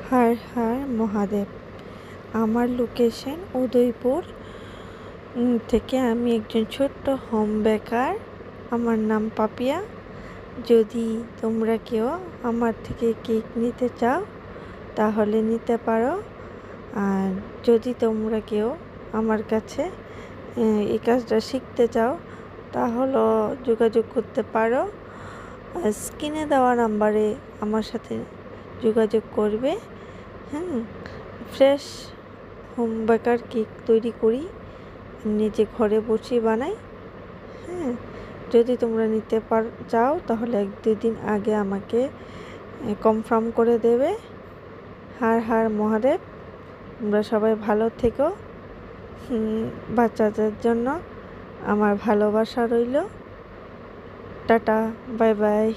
হর হর মহাদেব। আমার লোকেশন উদয়পুর থেকে। আমি একজন ছোট্ট হোম বেকার। আমার নাম পাপিয়া। যদি তোমরা কেউ আমার থেকে কেক নিতে চাও তাহলে নিতে পারো। আর যদি তোমরা কেউ আমার কাছে এই কাজটা শিখতে চাও তাহলে যোগাযোগ করতে পারো। স্ক্রিনে দেওয়া নাম্বারে আমার সাথে যোগাযোগ করবে। ফ্রেশ হোম বেকার কেক তৈরি করি, নিজে ঘরে বসে বানাই। যদি তোমরা নিতে চাও তাহলে 1-2 দিন আগে আমাকে কনফার্ম করে দেবে। হর হর মহাদেব। তোমরা সবাই ভালো থেকো। বাচ্চাদের জন্য আমার ভালোবাসা রইল। Tata, bye bye.